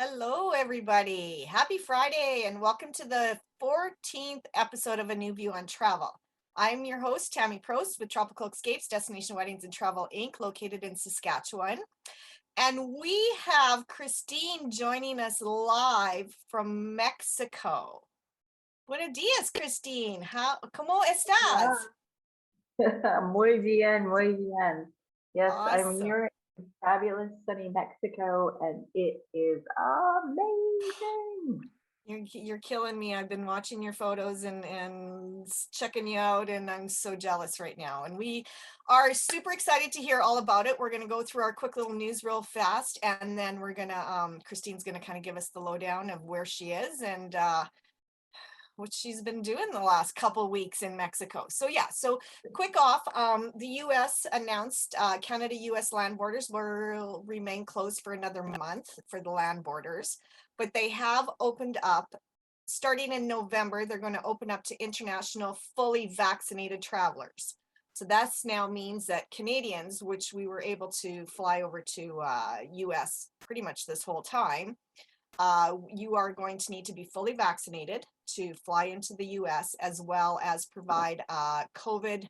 Hello, everybody. Happy Friday, and welcome to the 14th episode of A New View on Travel. I'm your host, Tammy Prost with Tropical Escapes, Destination Weddings and Travel, Inc., located in Saskatchewan. And we have Christine joining us live from Mexico. Buenos dias, Christine. ¿Cómo estás? Muy bien, muy bien. Yes, I'm Awesome. here in fabulous sunny Mexico, and it is amazing. You're killing me. I've been watching your photos and checking you out, and I'm so jealous right now. And we are super excited to hear all about it. We're going to go through our quick little news real fast, and then we're going to, Christine's going to kind of give us the lowdown of where she is and what she's been doing the last couple weeks in Mexico. So yeah, so quick off, the U.S. announced Canada-U.S. land borders will remain closed for another month for the land borders, but they have opened up, starting in November, they're going to open up to international fully vaccinated travelers. So that's now means that Canadians, which we were able to fly over to U.S. pretty much this whole time, you are going to need to be fully vaccinated to fly into the US, as well as provide COVID.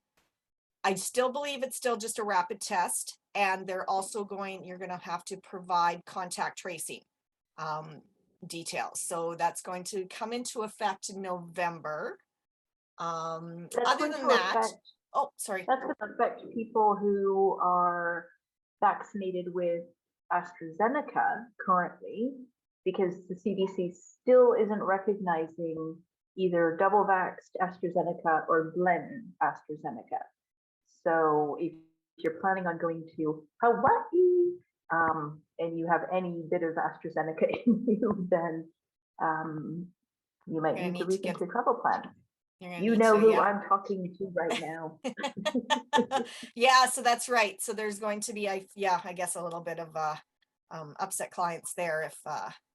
I still believe it's still just a rapid test, and they're also you're going to have to provide contact tracing details. So that's going to come into effect in November. Other than that, oh, sorry. That's going to affect people who are vaccinated with AstraZeneca currently, because the CDC still isn't recognizing either double vaxxed AstraZeneca or blend AstraZeneca. So if you're planning on going to Hawaii and you have any bit of AstraZeneca in you, then you might need to rethink your travel plan. You know who I'm talking to right now. Yeah, so that's right. So there's going to be, I guess a little bit of upset clients there if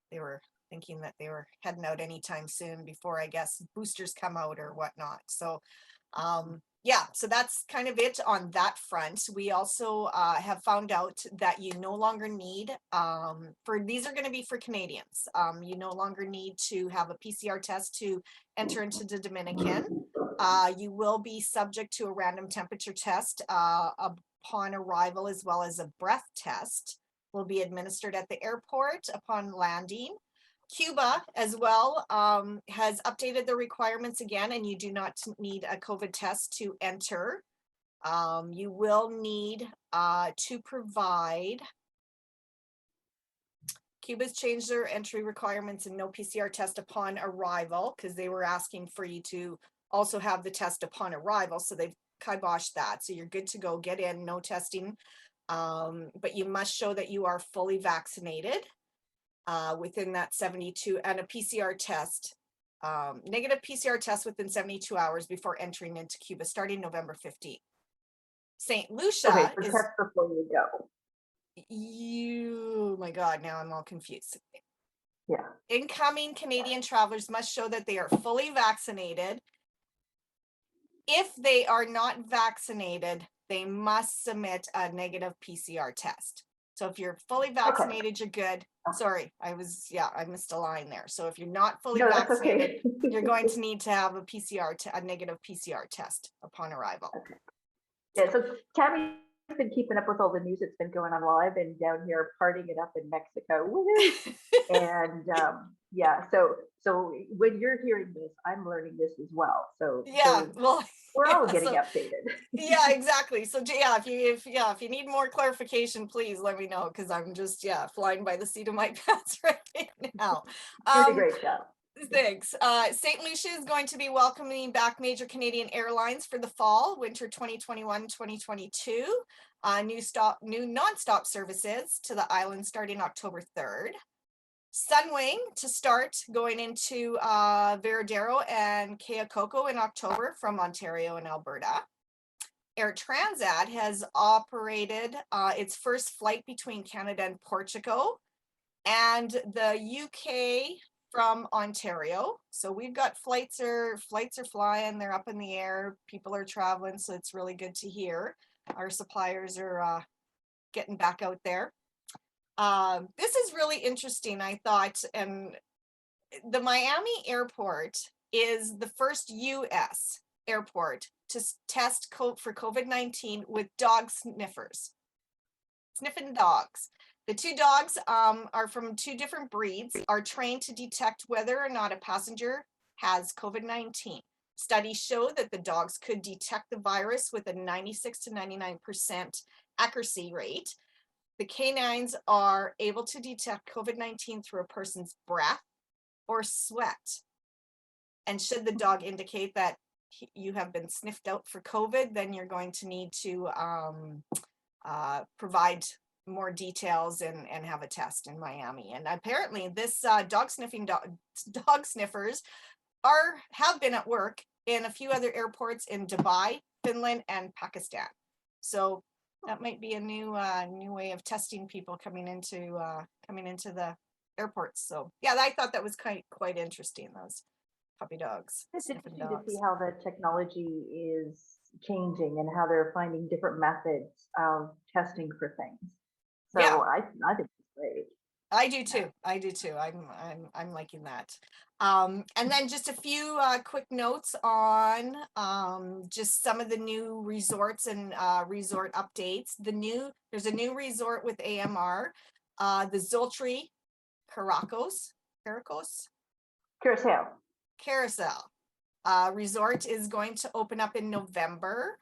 they were thinking that they were heading out anytime soon before, I guess, boosters come out or whatnot. So yeah, so that's kind of it on that front. We also have found out that you no longer need, these are going to be for Canadians, you no longer need to have a PCR test to enter into the Dominican. You will be subject to a random temperature test upon arrival, as well as a breath test will be administered at the airport upon landing. Cuba as well has updated the requirements again, and you do not need a COVID test to enter. You will need to provide, Cuba's changed their entry requirements and no PCR test upon arrival, because they were asking for you to also have the test upon arrival. So they've kiboshed that. So you're good to go, get in, no testing. But you must show that you are fully vaccinated within that 72, and a PCR test, negative PCR test within 72 hours before entering into Cuba, starting November 15th. St. Lucia is test before you go. My God, now I'm all confused. Yeah. Incoming Canadian travelers must show that they are fully vaccinated. If they are not vaccinated, they must submit a negative PCR test. So if you're fully vaccinated, you're good. Sorry, I missed a line there. So if you're not fully vaccinated, you're going to need to have a negative PCR test upon arrival. Okay. Yeah, so Tammy's been keeping up with all the news that's been going on while I've been down here partying it up in Mexico. And yeah, so when you're hearing this, I'm learning this as well. So yeah, well, we're all getting updated. Yeah, exactly. So yeah, if you need more clarification, please let me know, because I'm just flying by the seat of my pants right now. You did a great job. Thanks. St. Lucia is going to be welcoming back major Canadian airlines for the fall, winter 2021-2022. New nonstop services to the island starting October 3rd. Sunwing to start going into Veradero and 𝒂괱 in October from Ontario and Alberta. Air Transat has operated its first flight between Canada and Portugal, and the UK from Ontario. So we've got flights are flying, they're up in the air, people are traveling, so it's really good to hear. Our suppliers are getting back out there. This is really interesting, I thought, and the Miami airport is the first U.S. airport to test for COVID-19 with dog sniffers, sniffing dogs. The two dogs are from two different breeds, are trained to detect whether or not a passenger has COVID-19. Studies show that the dogs could detect the virus with a 96 to 99% accuracy rate. The canines are able to detect COVID-19 through a person's breath or sweat. And should the dog indicate that you have been sniffed out for COVID, then you're going to need to provide more details and have a test in Miami. And apparently this dog sniffers have been at work in a few other airports in Dubai, Finland, and Pakistan. So that might be a new way of testing people coming into the airports. So yeah, I thought that was quite interesting, those puppy dogs. It's interesting to see how the technology is changing and how they're finding different methods of testing for things. So yeah. I think it's great. I do too. I do too. I'm liking that. And then just a few quick notes on just some of the new resorts and resort updates. There's a new resort with AMR, the Zoltry Carousel resort is going to open up in November.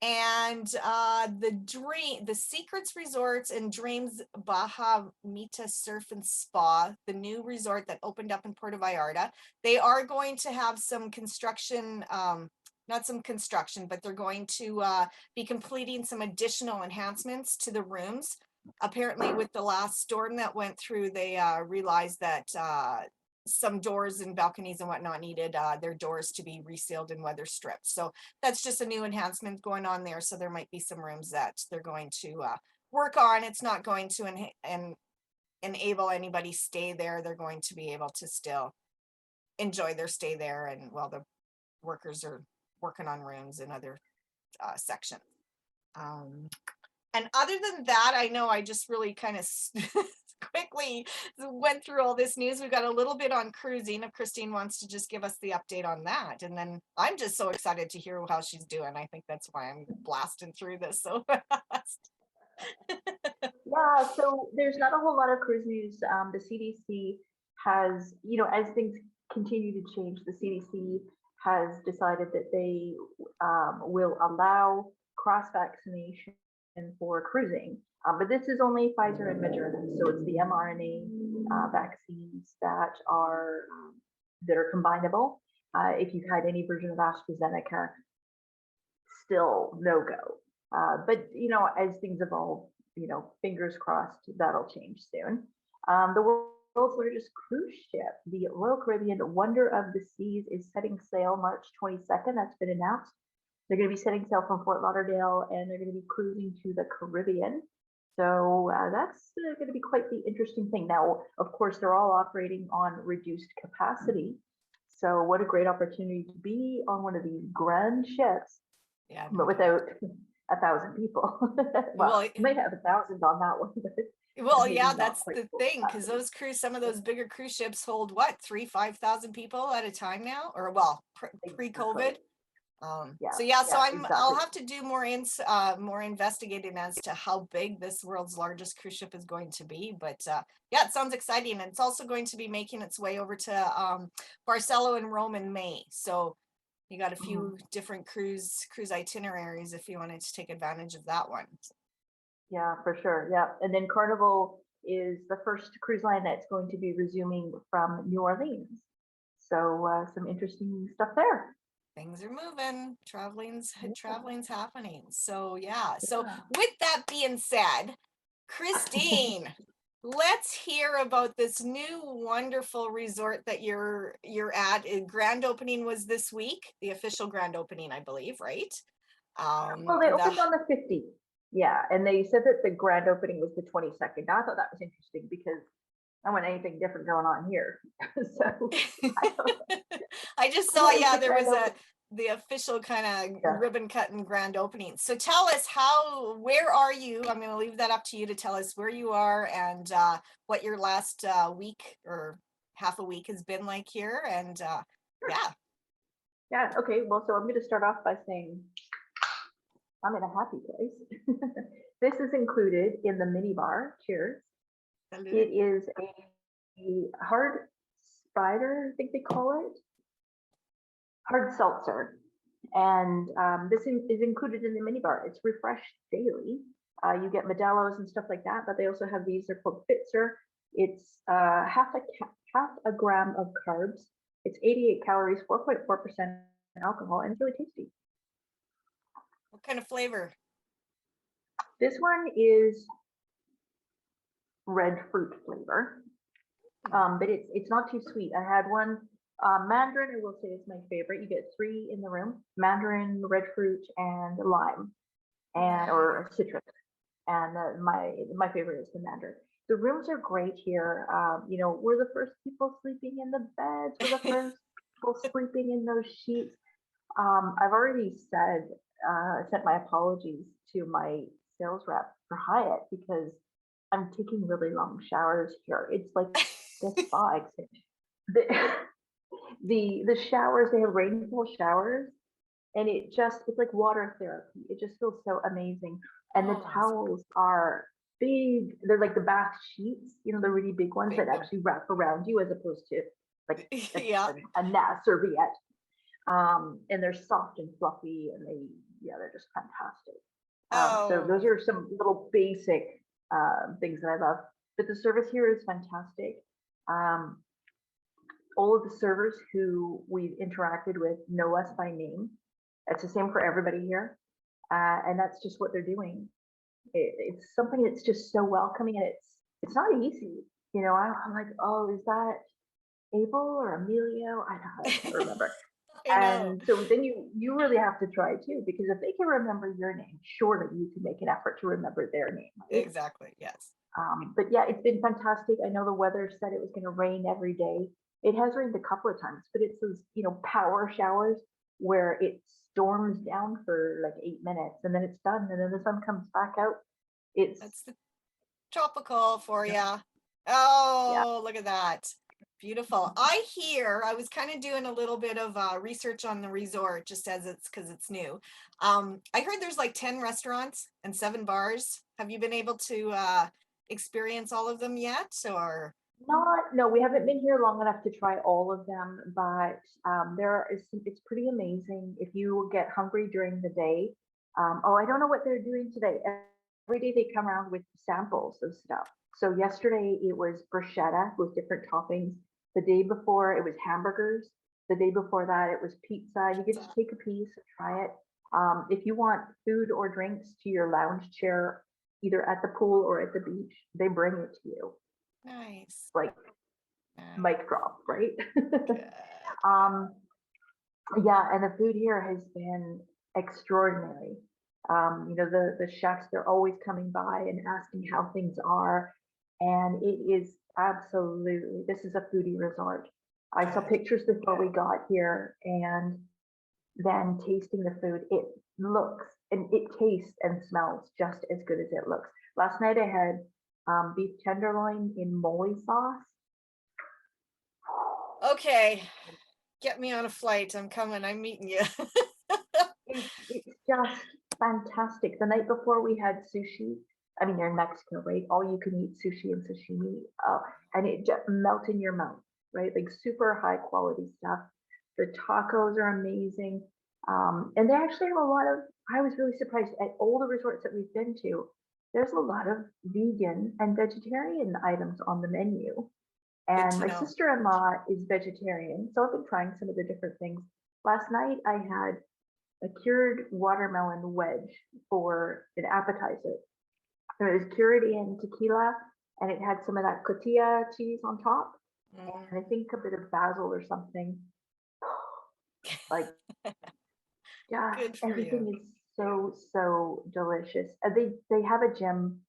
And the Secrets Resorts and Dreams Bahamitas Surf and Spa, the new resort that opened up in Puerto Vallarta, they are going to have some construction, not some construction, but they're going to be completing some additional enhancements to the rooms. Apparently with the last storm that went through, they realized that some doors and balconies and whatnot needed their doors to be resealed and weather stripped. So that's just a new enhancement going on there. So there might be some rooms that they're going to work on. It's not going to enable anybody stay there. They're going to be able to still enjoy their stay there, and while the workers are working on rooms in other sections. And other than that, I know I just really kind of quickly went through all this news. We've got a little bit on cruising if Christine wants to just give us the update on that. And then I'm just so excited to hear how she's doing. I think that's why I'm blasting through this so fast. Yeah, so there's not a whole lot of cruise news. The CDC has, as things continue to change, the CDC has decided that they will allow cross-vaccination for cruising. But this is only Pfizer and Moderna, so it's the mRNA vaccines that are combinable. If you've had any version of AstraZeneca, still no go. But as things evolve, fingers crossed that'll change soon. The world's largest cruise ship, the Royal Caribbean Wonder of the Seas, is setting sail March 22nd. That's been announced. They're going to be setting sail from Fort Lauderdale, and they're going to be cruising to the Caribbean. So that's going to be quite the interesting thing. Now, of course, they're all operating on reduced capacity. So what a great opportunity to be on one of these grand ships, yeah, but without 1,000 people. well, you might have 1,000 on that one. Well, yeah, that's the thing, because some of those bigger cruise ships hold what, 5,000 people at a time now, or well, pre-COVID. I'll have to do more investigating as to how big this world's largest cruise ship is going to be. But yeah, it sounds exciting, and it's also going to be making its way over to Barcelona and Rome in May. So you got a few different cruise itineraries if you wanted to take advantage of that one. Yeah, for sure. Yeah, and then Carnival is the first cruise line that's going to be resuming from New Orleans. So some interesting stuff there. Things are moving, traveling's happening. So yeah. So with that being said, Christine, let's hear about this new wonderful resort that you're at. Grand opening was this week, the official grand opening, I believe, right? Well, they opened on the 15th. Yeah, and they said that the grand opening was the 22nd. Now, I thought that was interesting because I want anything different going on here. So I just saw, yeah, there was the official kind of Yeah. ribbon cut and grand opening. So tell us where are you? I'm going to leave that up to you to tell us where you are and what your last week or half a week has been like here. And yeah. Yeah, okay, well, so I'm going to start off by saying I'm in a happy place. This is included in the minibar. Cheers. Salud. It is a hard cider, I think they call it, hard seltzer. And this is included in the minibar. It's refreshed daily. You get Modelo's and stuff like that, but they also have these. They're called 𝒕𝒓𝒐𝒏. It's half a gram of carbs. It's 88 calories, 4.4% alcohol, and it's really tasty. What kind of flavor? This one is red fruit flavor, but it's not too sweet. I had one mandarin. I will say is my favorite. You get 3 in the room: mandarin, red fruit, and lime, and or citrus. And my favorite is the mandarin. The rooms are great here. You know, we're the first people sleeping in the beds. We're the first people sleeping in those sheets. I've already sent my apologies to my sales rep for Hyatt because I'm taking really long showers here. It's like the spa extension. The showers, they have rainfall showers, and it's like water therapy. It just feels so amazing. And the towels are big. They're like the bath sheets, you know, the really big ones that actually wrap around you as opposed to like a net serviette. And they're soft and fluffy, and they're just fantastic. So those are some little basic things that I love. But the service here is fantastic. All of the servers who we've interacted with know us by name. It's the same for everybody here. And that's just what they're doing. It's something that's just so welcoming, and it's not easy. You know, I'm like, oh, is that Abel or Emilio? I can't remember. And so then you really have to try too, because if they can remember your name, surely you can make an effort to remember their name. Right? Exactly. Yes. But yeah, it's been fantastic. I know the weather said it was going to rain every day. It has rained a couple of times, but it's those, you know, power showers where it storms down for like 8 minutes and then it's done, and then the sun comes back out. That's the tropical for you. Oh, yeah. Look at that. Beautiful. I was kind of doing a little bit of research on the resort just because it's new. I heard there's like 10 restaurants and 7 bars. Have you been able to experience all of them yet, or? No, we haven't been here long enough to try all of them, but it's pretty amazing if you get hungry during the day. I don't know what they're doing today. Every day they come around with samples of stuff. So yesterday it was bruschetta with different toppings. The day before it was hamburgers. The day before that it was pizza. You get to take a piece and try it. If you want food or drinks to your lounge chair, either at the pool or at the beach, they bring it to you. Nice. Like mic drop, right? Yeah. Yeah, and the food here has been extraordinary. You know, the chefs, they're always coming by and asking how things are. And it is absolutely, this is a foodie resort. I saw pictures before we got here, and then tasting the food, it looks and it tastes and smells just as good as it looks. Last night I had beef tenderloin in mole sauce. Okay, get me on a flight. I'm coming. I'm meeting you. It's just fantastic. The night before we had sushi. I mean, you're in Mexico, right? All you can eat sushi and sashimi, and it just melts in your mouth, right? Like super high quality stuff. The tacos are amazing, and they actually have a lot of. I was really surprised at all the resorts that we've been to. There's a lot of vegan and vegetarian items on the menu. And my sister-in-law is vegetarian, so I've been trying some of the different things. Last night I had a cured watermelon wedge for an appetizer. It was cured in tequila, and it had some of that cotija cheese on top, and I think a bit of basil or something. Like, yeah, everything is so delicious. They have a gym.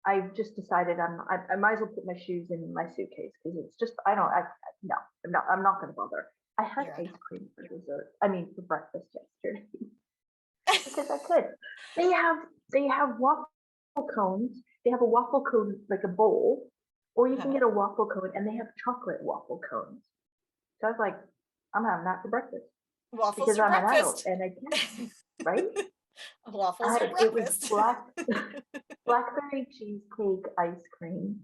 I've just decided I might as well put my shoes in my suitcase because it's just I'm not going to bother. I had ice cream for dessert. I mean for breakfast I could. They have waffle cones. They have a waffle cone, like a bowl, or you can get a waffle cone, and they have chocolate waffle cones. So I was like, I'm having that for breakfast Waffles because for I'm an adult breakfast. and I can, right? Waffles for It was breakfast. blackberry cheesecake ice cream.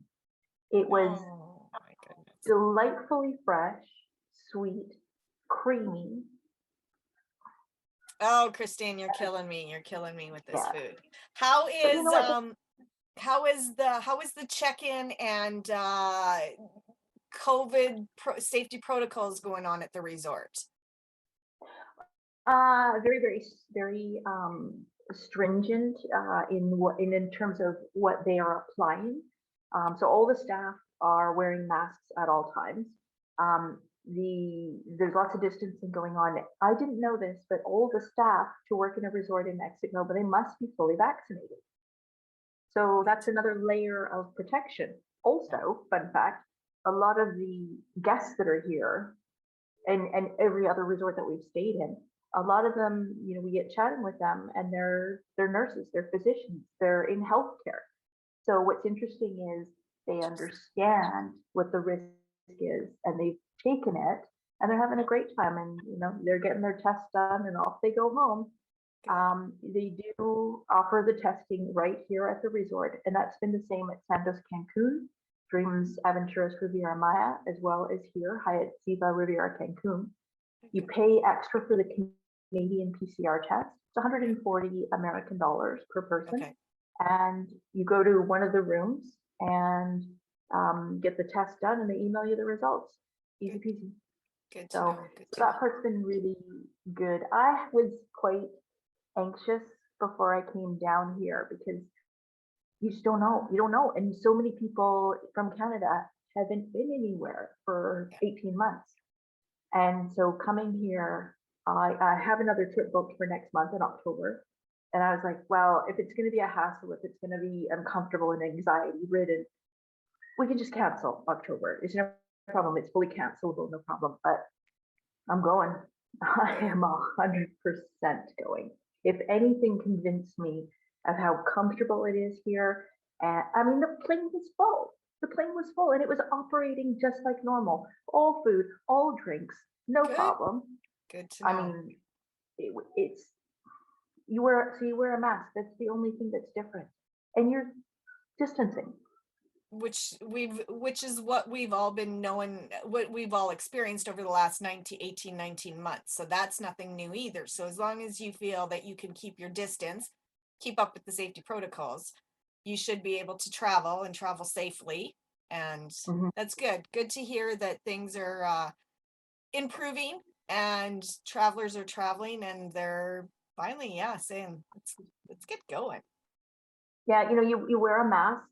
It was Oh my goodness. delightfully fresh, sweet, creamy. Oh, Christine, you're killing me. You're killing me with this Yeah. food. How But is you know what? how is the check-in and COVID safety protocols going on at the resort? Very, very, very stringent in terms of what they are applying. So all the staff are wearing masks at all times. There's lots of distancing going on. I didn't know this, but all the staff to work in a resort in Mexico, but they must be fully vaccinated. So that's another layer of protection. Also, fun fact, a lot of the guests that are here and every other resort that we've stayed in, a lot of them, you know, we get chatting with them and they're nurses, they're physicians, they're in healthcare. So what's interesting is they understand what the risk is and they've taken it and they're having a great time and, you know, they're getting their tests done and off they go home. They do offer the testing right here at the resort, and that's been the same at Santos Cancun, Dreams Aventuras Riviera Maya, as well as here, Hyatt Ziva Riviera Cancun. You pay extra for the Canadian PCR test. It's 140 American dollars per person. Okay. And you go to one of the rooms and get the test done and they email you the results. Easy peasy. Good to So, know. Good so to that know. part's been really good. I was quite anxious before I came down here because you just don't know. You don't know. And so many people from Canada haven't been anywhere for 18 months. And so coming here, I have another trip booked for next month in October. And I was like, well, if it's going to be a hassle, if it's going to be uncomfortable and anxiety ridden, we can just cancel October. It's no problem. It's fully cancelable, no problem. But I'm going. I am 100% going. If anything convinced me of how comfortable it is here, and I mean, the plane was full. The plane was full and it was operating just like normal. All food, all drinks, no problem. Good to know. I mean, it's you wear a mask. That's the only thing that's different, and you're distancing. Which is what we've all been knowing, what we've all experienced over the last 19 months. So that's nothing new either. So as long as you feel that you can keep your distance, keep up with the safety protocols, you should be able to travel and travel safely. And that's good. Good to hear that things are improving and travelers are traveling and they're finally, saying, let's get going. Yeah, you know, you wear a mask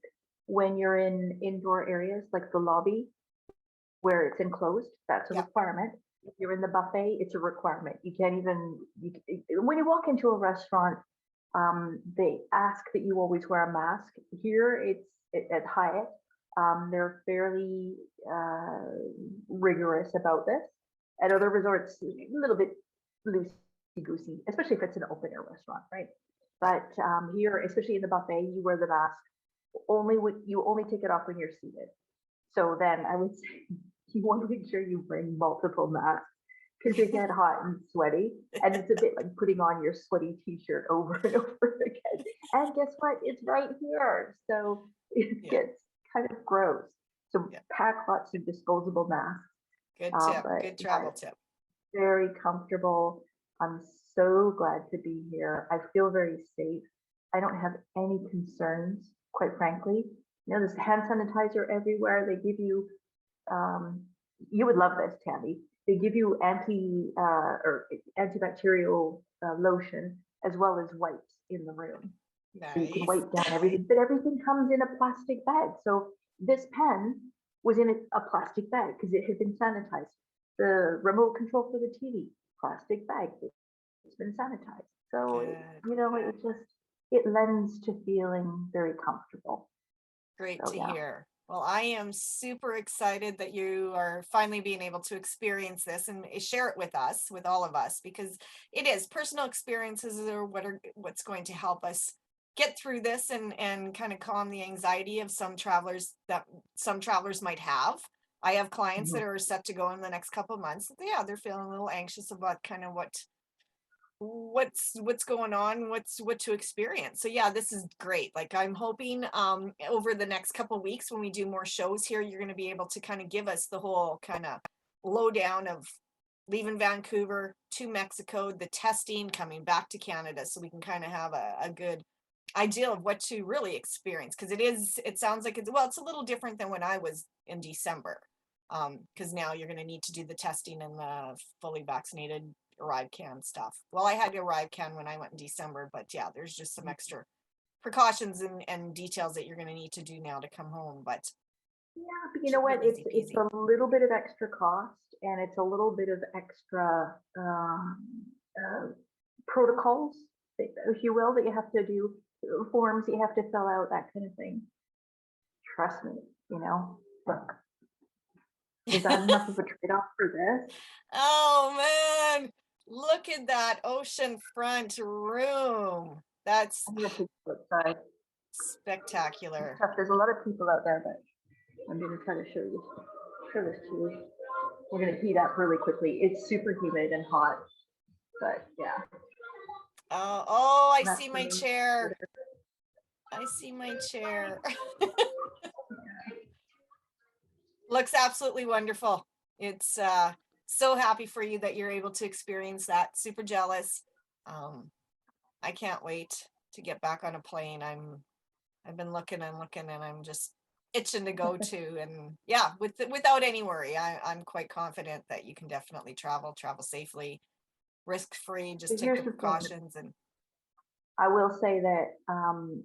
when you're in indoor areas like the lobby where it's enclosed. That's a requirement. If you're in the buffet, it's a requirement. You can't even, when you walk into a restaurant, they ask that you always wear a mask. Here, it's at Hyatt. They're fairly rigorous about this. At other resorts, a little bit loosey-goosey, especially if it's an open-air restaurant, right? But here, especially in the buffet, you wear the mask. You only take it off when you're seated. So then I would say you want to make sure you bring multiple masks because they get hot and sweaty, and it's a bit like putting on your sweaty t-shirt over and over again. And guess what? It's right here. So it gets kind of gross. So pack lots of disposable masks. Good tip. Good travel tip. Very comfortable. I'm so glad to be here. I feel very safe. I don't have any concerns, quite frankly. You know, there's hand sanitizer everywhere. They give you, you would love this, Tammy. They give you antibacterial lotion as well as wipes in the room. Nice. So you can wipe down everything, but everything comes in a plastic bag. So this pen was in a plastic bag because it had been sanitized. The remote control for the TV, plastic bag. It's been sanitized. So, you know, it lends to feeling very comfortable. Great to hear. Well, I am super excited that you are finally being able to experience this and share it with us, with all of us, because it is personal experiences are what's going to help us get through this and kind of calm the anxiety of some travelers might have. I have clients that are set to go in the next couple of months. Yeah, they're feeling a little anxious about kind of what's going on, what to experience. So yeah, this is great. Like, I'm hoping over the next couple of weeks when we do more shows here, you're going to be able to kind of give us the whole kind of lowdown of leaving Vancouver to Mexico, the testing, coming back to Canada, so we can kind of have a good idea of what to really experience, because it sounds like it's a little different than when I was in December, because now you're going to need to do the testing and the fully vaccinated ArriveCAN stuff. Well, I had ArriveCAN when I went in December, but yeah, there's just some extra precautions and details that you're going to need to do now to come home. But yeah, but you know what? It's a little bit of extra cost, and it's a little bit of extra protocols, if you will, that you have to do, forms that you have to fill out, that kind of thing. Trust me, you know. Look, is that enough of a trade-off for this? Oh man, look at that oceanfront room. That's spectacular. There's a lot of people out there, but I'm going to try to show this to you. We're going to heat up really quickly. It's super humid and hot, but yeah. Oh, I see my chair. I see my chair. Looks absolutely wonderful. It's so happy for you that you're able to experience that. Super jealous. I can't wait to get back on a plane. I've been looking and looking, and I'm just itching to go to. And yeah, without any worry, I'm quite confident that you can definitely travel safely, risk-free. Just take the precautions. And I will say that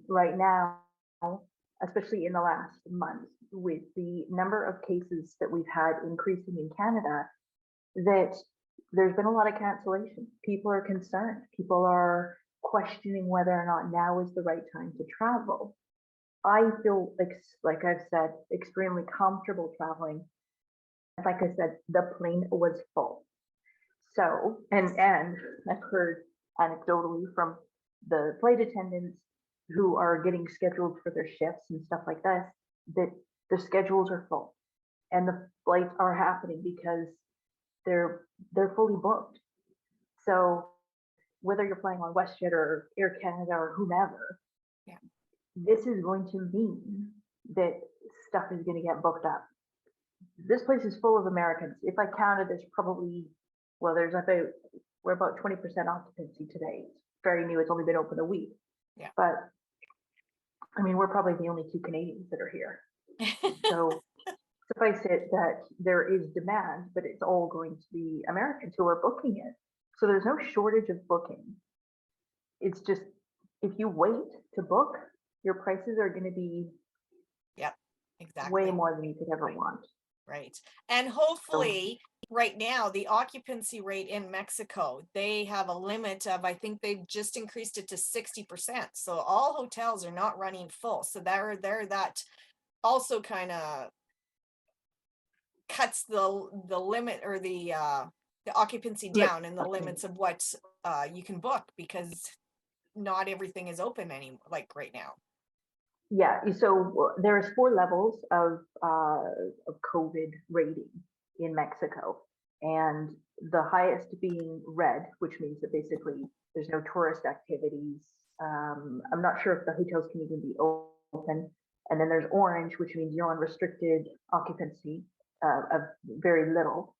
right now, especially in the last month, with the number of cases that we've had increasing in Canada, that there's been a lot of cancellation. People are concerned. People are questioning whether or not now is the right time to travel. I feel, like I've said, extremely comfortable traveling. Like I said, the plane was full. So, and I've heard anecdotally from the flight attendants who are getting scheduled for their shifts and stuff like this, that the schedules are full and the flights are happening because they're fully booked. So whether you're flying on WestJet or Air Canada or whomever, yeah, this is going to mean that stuff is going to get booked up. This place is full of Americans. If I counted, there's probably, well, we're about 20% occupancy today. It's very new. It's only been open a week. Yeah. But I mean, we're probably the only 2 Canadians that are here. So suffice it that there is demand, but it's all going to be Americans who are booking it. So there's no shortage of booking. It's just, if you wait to book, your prices are going to be exactly way more than you could ever want. Right. And hopefully right now, the occupancy rate in Mexico, they have a limit of, I think they've just increased it to 60%. So all hotels are not running full. So that also kind of cuts the limit, or the occupancy down, and the limits of what you can book, because not everything is open anymore, like right now. Yeah, so there's 4 levels of COVID rating in Mexico, and the highest being red, which means that basically there's no tourist activities. I'm not sure if the hotels can even be open. And then there's orange, which means you're on restricted occupancy of very little.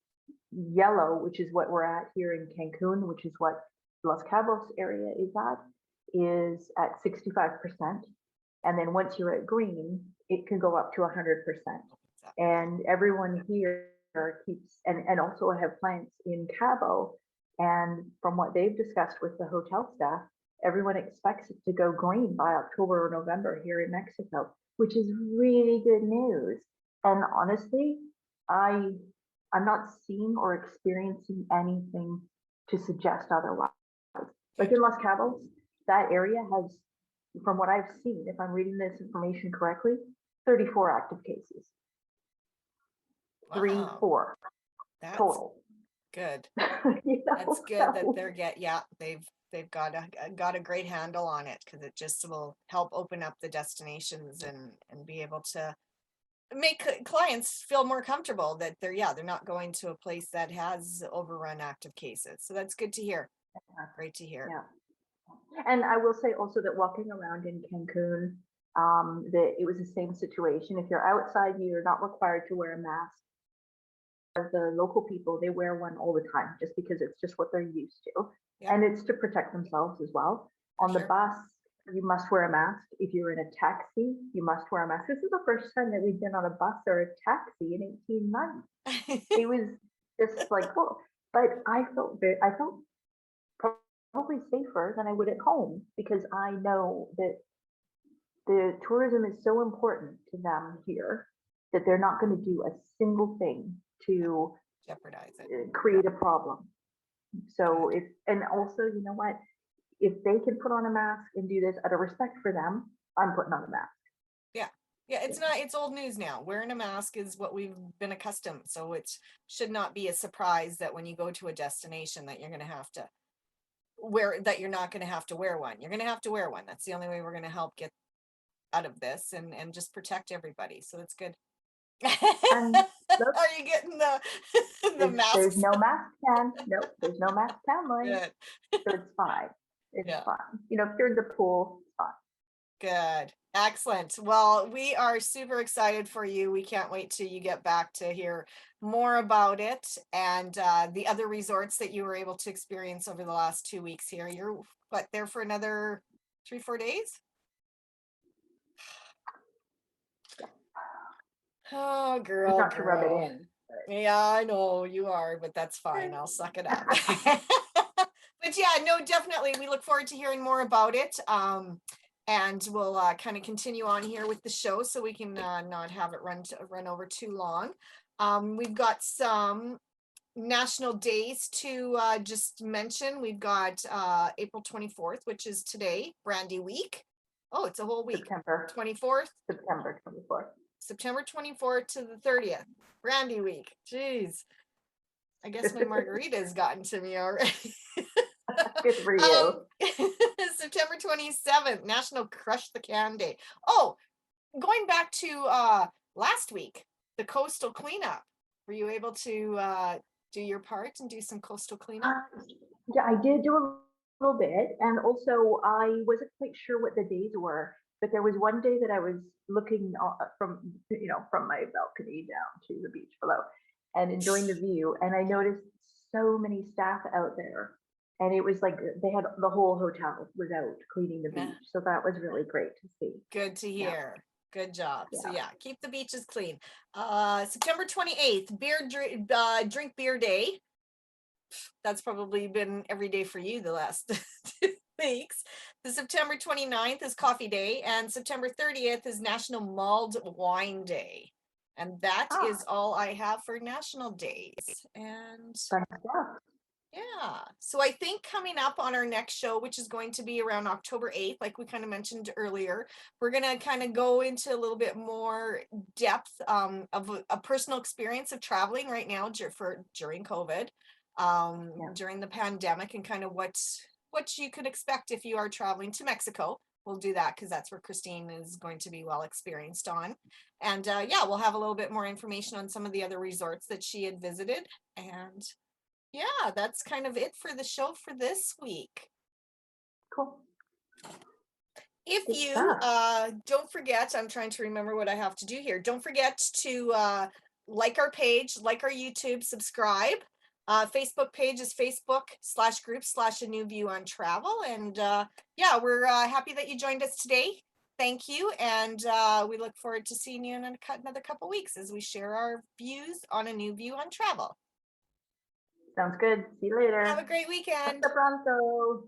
Yellow, which is what we're at here in Cancun, which is what Los Cabos area is at 65%. And then once you're at green, it can go up to 100%. And everyone here keeps, and also I have clients in Cabo, and from what they've discussed with the hotel staff, everyone expects it to go green by October or November here in Mexico, which is really good news. And honestly, I'm not seeing or experiencing anything to suggest otherwise. Like in Los Cabos, that area has, from what I've seen, if I'm reading this information correctly, 34 active cases. Wow, 4 that's total. good. You know, That's good that so- they're they've got a great handle on it, because it just will help open up the destinations and be able to make clients feel more comfortable that they're not going to a place that has overrun active cases. So that's good to hear. Great to hear. Yeah. And I will say also that walking around in Cancun, that it was the same situation. If you're outside, you're not required to wear a mask. The local people, they wear one all the time just because it's just what they're used to. Yeah. And it's to protect themselves as well. For On the sure. bus, you must wear a mask. If you're in a taxi, you must wear a mask. This is the first time that we've been on a bus or a taxi in 18 months. It was just like, cool. But I felt probably safer than I would at home, because I know that the tourism is so important to them here that they're not going to do a single thing to Jeopardize it. create a problem. So and also, you know what, if they can put on a mask and do this out of respect for them, I'm putting on a mask. Yeah, it's old news now. Wearing a mask is what we've been accustomed. So it should not be a surprise that when you go to a destination that you're going to have to you're not going to have to wear one. You're going to have to wear one. That's the only way we're going to help get out of this and just protect everybody. So that's good. And Are you getting the mask? There's no mask pan. Nope, there's no mask pan line. Good. So it's fine. It's Yeah. fine. You know, if you're in the pool, it's fine. Good. Excellent. Well, we are super excited for you. We can't wait till you get back to hear more about it and the other resorts that you were able to experience over the last 2 weeks here. You're there for another 3-4 days? Oh, girl. Not to rub it in. Yeah, I know you are, but that's fine. I'll suck it up. But yeah, no, definitely. We look forward to hearing more about it. And we'll kind of continue on here with the show so we can not have it run over too long. We've got some national days to just mention. We've got April 24th, which is today, Brandy Week. Oh, it's a whole week. September 24th. September 24th. September 24th to the 30th. Brandy Week. Jeez. I guess my margarita's gotten to me already. Good for you. September 27th, National Crush the Can Day. Oh, going back to last week, the coastal cleanup. Were you able to do your part and do some coastal cleanup? Yeah, I did do a little bit, and also I wasn't quite sure what the days were, but there was one day that I was looking from my balcony down to the beach below and enjoying the view, and I noticed so many staff out there. And it was like they had the whole hotel was out cleaning the beach. So that was really great to see. Good to hear. Yeah. Good job. Yeah. So yeah, keep the beaches clean. September 28th, drink beer day. That's probably been every day for you the last 2 weeks. The September 29th is coffee day, and September 30th is National Mulled Wine Day. And that is all I have for national days. And yeah, so I think coming up on our next show, which is going to be around October 8th, like we kind of mentioned earlier, we're going to kind of go into a little bit more depth of a personal experience of traveling right now during COVID, during the pandemic, and kind of what you could expect if you are traveling to Mexico. We'll do that because that's where Christine is going to be well experienced on. And yeah, we'll have a little bit more information on some of the other resorts that she had visited. And yeah, that's kind of it for the show for this week. Cool. If you don't forget, I'm trying to remember what I have to do here. Don't forget to like our page, like our YouTube, subscribe. Facebook page is Facebook.com/group/A New View on Travel. And yeah, we're happy that you joined us today. Thank you. And we look forward to seeing you in another couple weeks as we share our views on A New View on Travel. Sounds good. See you later. Have a great weekend. Hasta pronto.